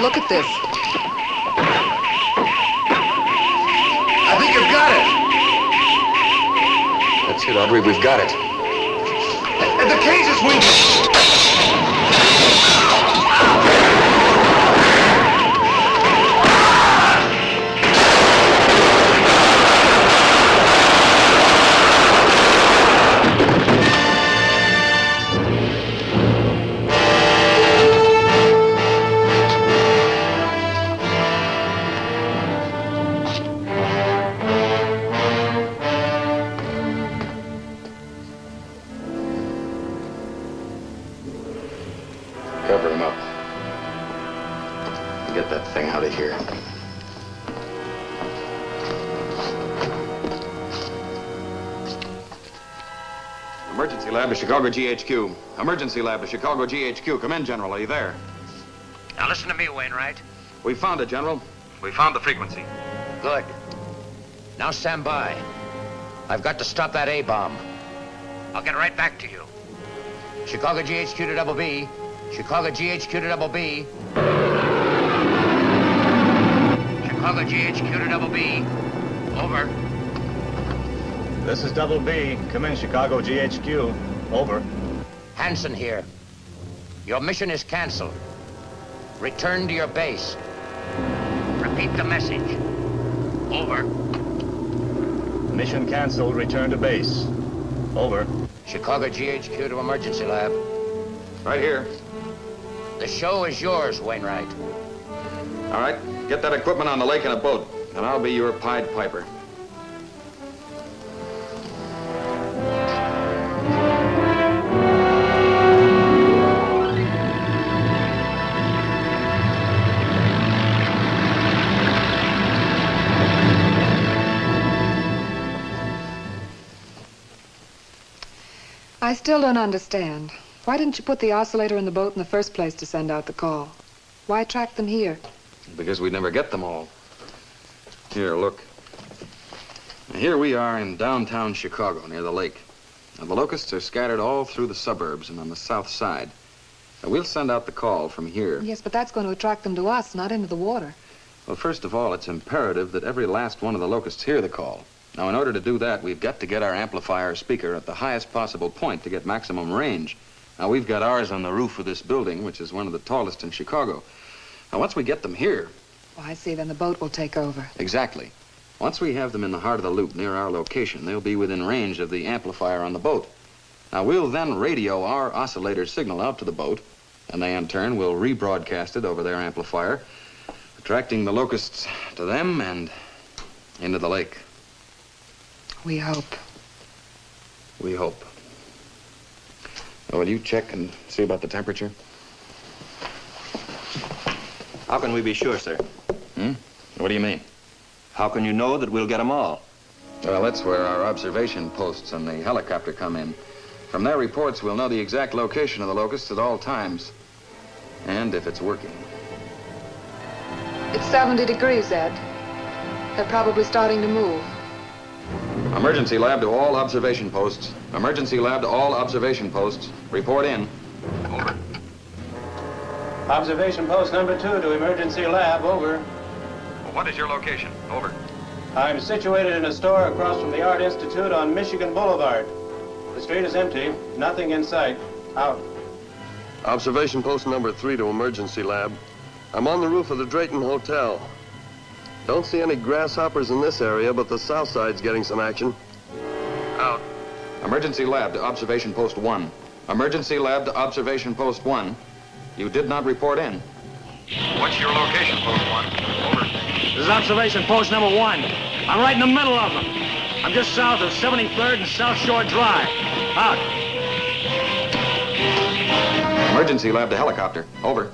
Look at this. I think you've got it. That's it, Audrey. We've got it. And the cage is weak. Cover him up. Get that thing out of here. Emergency lab to Chicago GHQ. Emergency lab to Chicago GHQ. Come in, General. Are you there? Now listen to me, Wainwright. We found it, General. We found the frequency. Good. Now stand by. I've got to stop that A-bomb. I'll get right back to you. Chicago GHQ to Double B. Chicago GHQ to Double B. Chicago GHQ to Double B. Over. This is Double B. Come in, Chicago GHQ. Over. Hanson here. Your mission is canceled. Return to your base. Repeat the message. Over. Mission canceled. Return to base. Over. Chicago GHQ to emergency lab. Right here. The show is yours, Wainwright. All right, get that equipment on the lake in a boat, and I'll be your Pied Piper. I still don't understand. Why didn't you put the oscillator in the boat in the first place to send out the call? Why track them here? Because we'd never get them all. Here, look. Here we are in downtown Chicago, near the lake. Now, the locusts are scattered all through the suburbs and on the south side. Now, we'll send out the call from here. Yes, but that's going to attract them to us, not into the water. Well, first of all, it's imperative that every last one of the locusts hear the call. Now, in order to do that, we've got to get our amplifier speaker at the highest possible point to get maximum range. Now, we've got ours on the roof of this building, which is one of the tallest in Chicago. Now, once we get them here... Oh, I see. Then the boat will take over. Exactly. Once we have them in the heart of the loop near our location, they'll be within range of the amplifier on the boat. Now, we'll then radio our oscillator signal out to the boat, and they, in turn, will rebroadcast it over their amplifier, attracting the locusts to them and into the lake. We hope. We hope. Now, will you check and see about the temperature? How can we be sure, sir? What do you mean? How can you know that we'll get them all? Well, that's where our observation posts and the helicopter come in. From their reports, we'll know the exact location of the locusts at all times. And if it's working. It's 70 degrees, Ed. They're probably starting to move. Emergency lab to all observation posts. Emergency lab to all observation posts. Report in. Over. Observation post number 2 to emergency lab. Over. Well, what is your location? Over. I'm situated in a store across from the Art Institute on Michigan Boulevard. The street is empty. Nothing in sight. Out. Observation post number 3 to emergency lab. I'm on the roof of the Drayton Hotel. Don't see any grasshoppers in this area, but the south side's getting some action. Out. Emergency lab to observation post 1. Emergency lab to observation post 1. You did not report in. What's your location, post 1? Over. This is observation post number 1. I'm right in the middle of them. I'm just south of 73rd and South Shore Drive. Out. Emergency lab to helicopter. Over.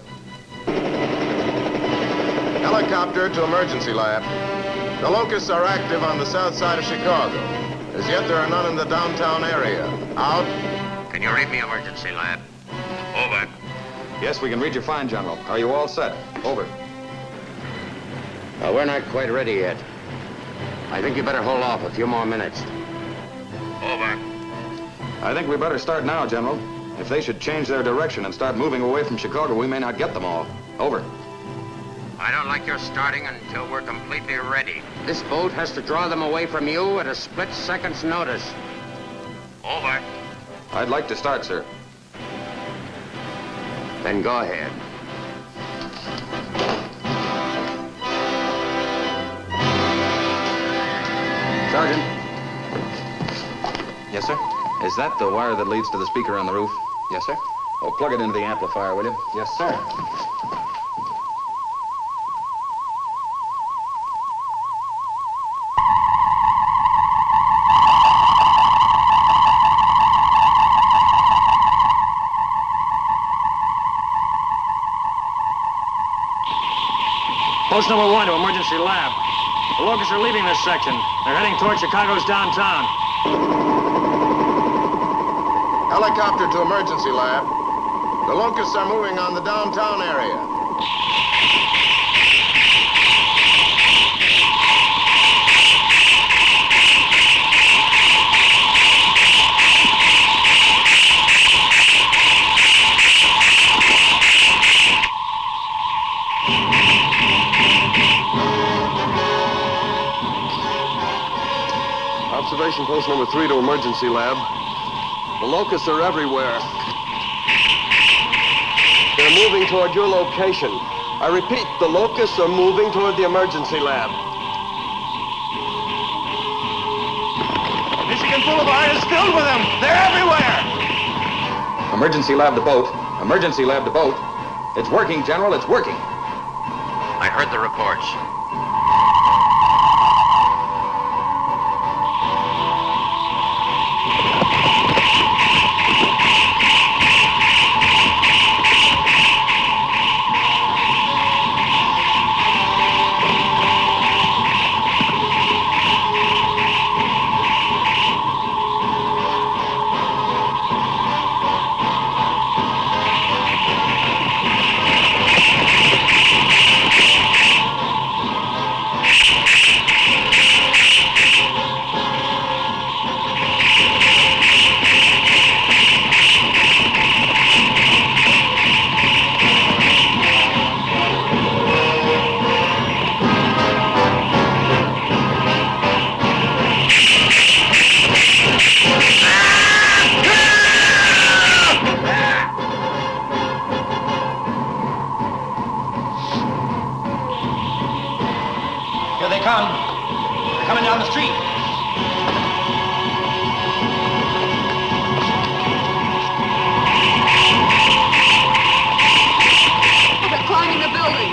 Helicopter to emergency lab. The locusts are active on the south side of Chicago. As yet, there are none in the downtown area. Out. Can you read me, emergency lab? Over. Yes, we can read you fine, General. Are you all set? Over. Well, we're not quite ready yet. I think you better hold off a few more minutes. Over. I think we better start now, General. If they should change their direction and start moving away from Chicago, we may not get them all. Over. I don't like your starting until we're completely ready. This boat has to draw them away from you at a split second's notice. Over. I'd like to start, sir. Then go ahead. Sergeant. Yes, sir? Is that the wire that leads to the speaker on the roof? Yes, sir. Oh, plug it into the amplifier, will you? Yes, sir. Post number 1 to emergency lab. The locusts are leaving this section. They're heading toward Chicago's downtown. Helicopter to emergency lab. The locusts are moving on the downtown area. Observation post number 3 to emergency lab. The locusts are everywhere. They're moving toward your location. I repeat, the locusts are moving toward the emergency lab. Michigan Boulevard is filled with them. They're everywhere. Emergency lab to boat. Emergency lab to boat. It's working, General. It's working. I heard the reports. Here they come. They're coming down the street. They're climbing the building.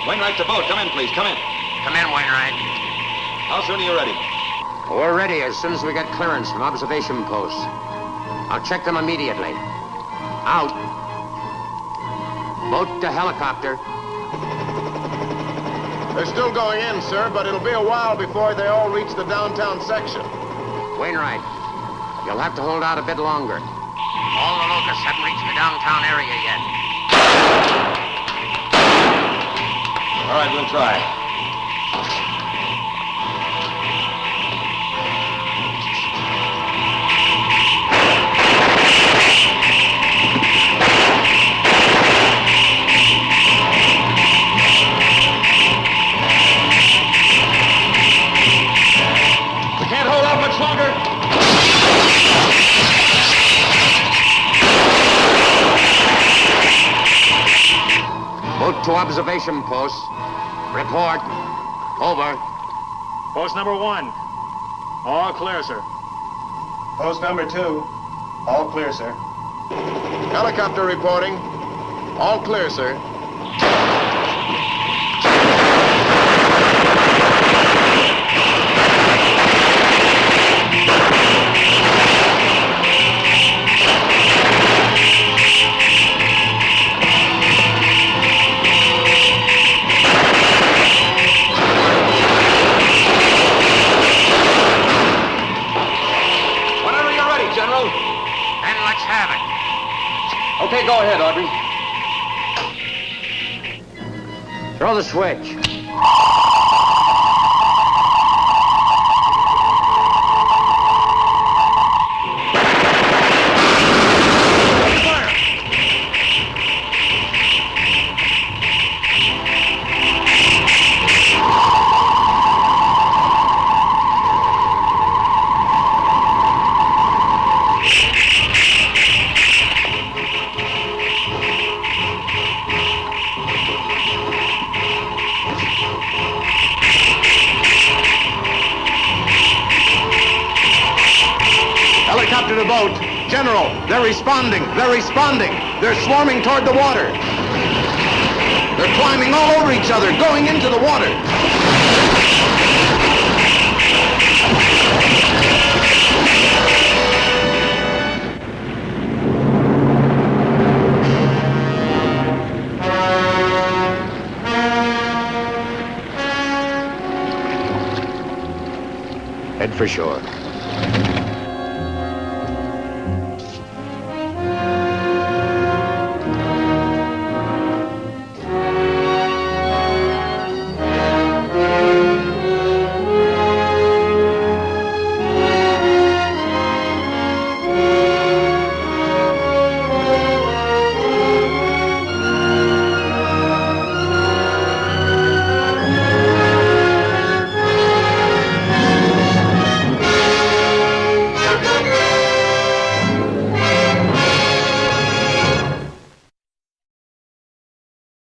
Wainwright to boat. Come in, please. Come in. Come in, Wainwright. How soon are you ready? We're ready as soon as we get clearance from observation posts. I'll check them immediately. Out. Boat to helicopter. They're still going in, sir, but it'll be a while before they all reach the downtown section. Wainwright, you'll have to hold out a bit longer. All the locusts haven't reached the downtown area yet. All right, we'll try. We can't hold out much longer. Boat to observation post. Report. Over. Post number 1. All clear, sir. Post number 2. All clear, sir. Helicopter reporting. All clear, sir. Okay, go ahead, Audrey. Throw the switch. Helicopter to boat. General, they're responding. They're responding. They're swarming toward the water. They're climbing all over each other, going into the water. Head for shore.